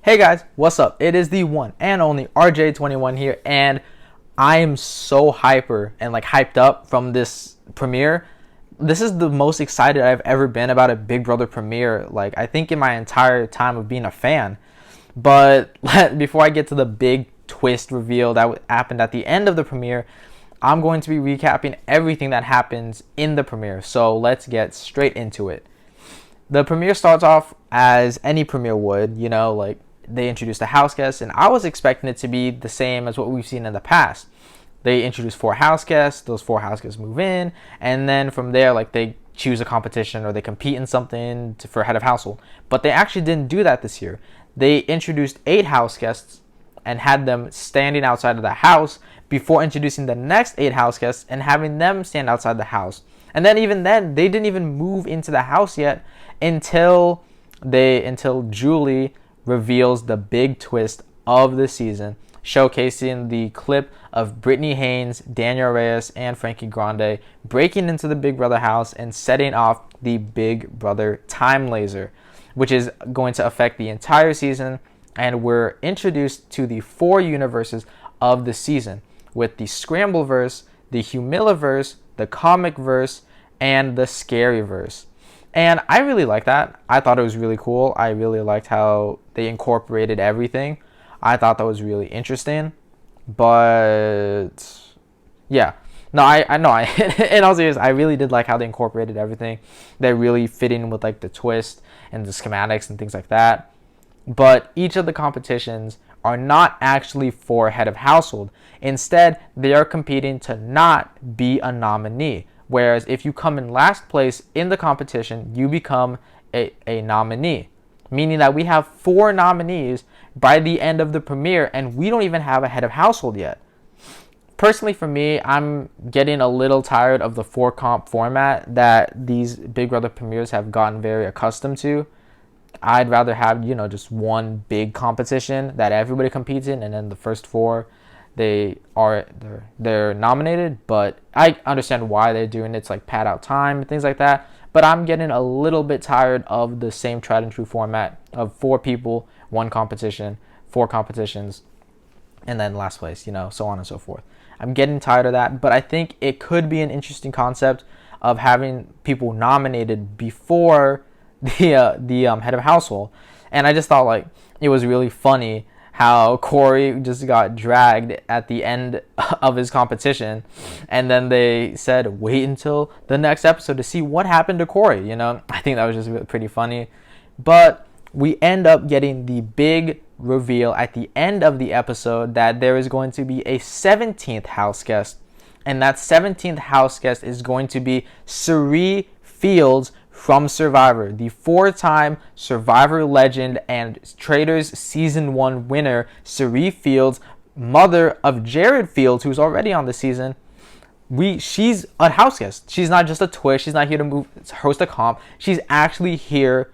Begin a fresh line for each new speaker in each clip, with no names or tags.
Hey guys, what's up? It is the one and only RJ21 here, and I am so hyped up from this premiere. This is the most excited I've ever been about a Big Brother premiere, I think in my entire time of being a fan. But before I get to the big twist reveal that happened at the end of the premiere, I'm going to be recapping everything that happens in the premiere. So let's get straight into it. The premiere starts off as any premiere would, they introduced the house guests, and I was expecting it to be the same as what we've seen in the past. They introduce 4 house guests, those 4 house guests move in, and then from there, they choose a competition or they compete in something for head of household. But they actually didn't do that this year. They introduced 8 house guests and had them standing outside of the house before introducing the next 8 house guests and having them stand outside the house. And then even then, they didn't even move into the house yet until Julie reveals the big twist of the season, showcasing the clip of Brittany Haynes, Daniel Reyes, and Frankie Grande breaking into the Big Brother house and setting off the Big Brother time laser, which is going to affect the entire season. And we're introduced to the 4 universes of the season, with the Scrambleverse, the Humillaverse, the Comicverse, and the Scaryverse. And I really like that. I thought it was really cool. I really liked how they incorporated everything. I thought that was really interesting. But yeah. No, I know. In all seriousness, I really did like how they incorporated everything. They really fit in with the twist and the schematics and things like that. But each of the competitions are not actually for head of household. Instead, they are competing to not be a nominee. Whereas if you come in last place in the competition, you become a nominee. Meaning that we have 4 nominees by the end of the premiere, and we don't even have a head of household yet. Personally, for me, I'm getting a little tired of the 4 comp format that these Big Brother premieres have gotten very accustomed to. I'd rather have, just one big competition that everybody competes in, and then the first 4 they're nominated. But I understand why they're doing it. It's pad out time and things like that. But I'm getting a little bit tired of the same tried and true format of 4 people, 1 competition, 4 competitions, and then last place, so on and so forth. I'm getting tired of that, but I think it could be an interesting concept of having people nominated before the head of household. And I just thought it was really funny how Corey just got dragged at the end of his competition, and then they said wait until the next episode to see what happened to Corey. I think that was just really pretty funny. But we end up getting the big reveal at the end of the episode that there is going to be a 17th house guest, and that 17th house guest is going to be Surrey Fields from Survivor, the 4-time Survivor legend and Traitors Season 1 winner, Surrey Fields, mother of Jared Fields, who's already on the season. She's a house guest. She's not just a twist. She's not here to host a comp. She's actually here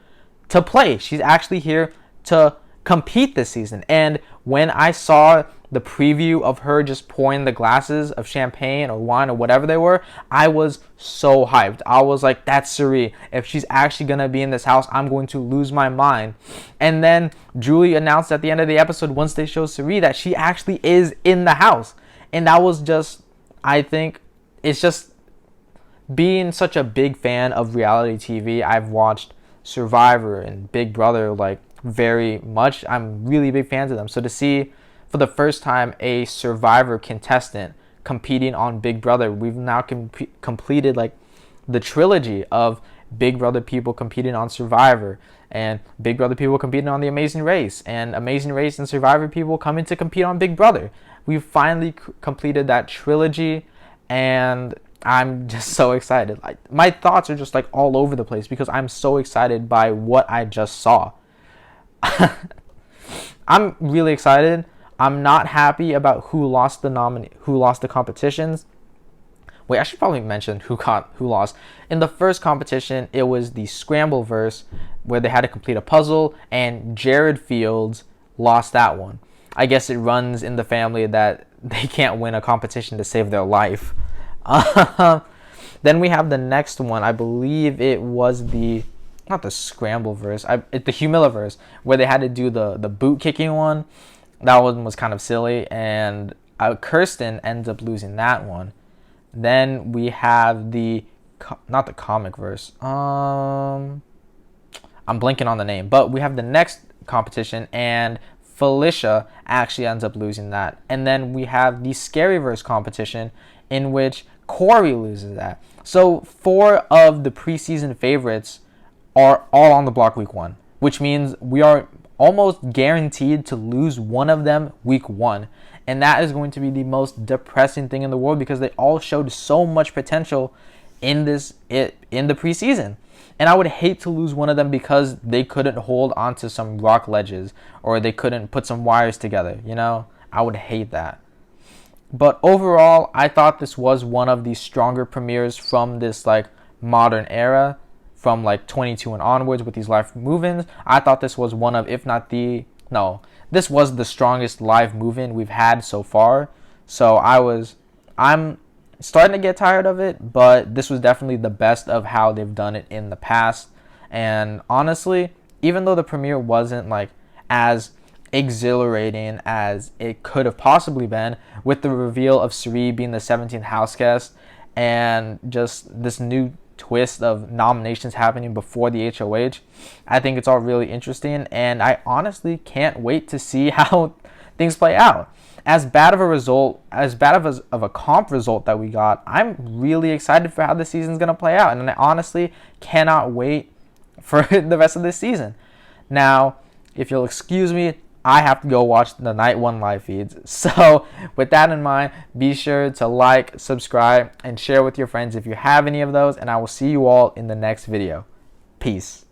to play. She's actually here to compete this season. And when I saw the preview of her just pouring the glasses of champagne or wine or whatever they were, I was so hyped. I was like, that's Surrey. If she's actually going to be in this house, I'm going to lose my mind. And then Julie announced at the end of the episode, once they showed Surrey, that she actually is in the house. And that was just, I think, it's just being such a big fan of reality TV. I've watched Survivor and Big Brother very much. I'm really big fans of them. So to see for the first time a Survivor contestant competing on Big Brother, we've now completed the trilogy of Big Brother people competing on Survivor, and Big Brother people competing on The Amazing Race, and Amazing Race and Survivor people coming to compete on Big Brother. We've finally completed that trilogy, and I'm just so excited. My thoughts are just all over the place because I'm so excited by what I just saw. I'm really excited. I'm not happy about who lost the competitions. Wait, I should probably mention who lost. In the first competition, it was the Scrambleverse, where they had to complete a puzzle, and Jared Fields lost that one. I guess it runs in the family that they can't win a competition to save their life. Then we have the next one. I believe it was the not the scramble verse, the Humiliverse, where they had to do the boot kicking one. That one was kind of silly, and Kirsten ends up losing that one. Then we have not the comic verse. I'm blanking on the name, but we have the next competition, and Felicia actually ends up losing that. And then we have the Scary Verse competition, in which Corey loses that. So 4 of the preseason favorites are all on the block week 1, which means we are almost guaranteed to lose one of them week 1. And that is going to be the most depressing thing in the world, because they all showed so much potential in the preseason. And I would hate to lose one of them because they couldn't hold onto some rock ledges, or they couldn't put some wires together, you know? I would hate that. But overall, I thought this was one of the stronger premieres from this like modern era, from like 22 and onwards with these live move-ins. I thought this was one of, if not the, no, this was the strongest live move-in we've had so far. So I'm starting to get tired of it, but this was definitely the best of how they've done it in the past. And honestly, even though the premiere wasn't like as exhilarating as it could have possibly been, with the reveal of Surrey being the 17th house guest and just this new twist of nominations happening before the HOH, I think it's all really interesting, and I honestly can't wait to see how things play out. As bad of a comp result that we got, I'm really excited for how the season's going to play out, and I honestly cannot wait for the rest of this season. Now, if you'll excuse me, I have to go watch the night 1 live feeds. So with that in mind, be sure to like, subscribe, and share with your friends if you have any of those, and I will see you all in the next video. Peace.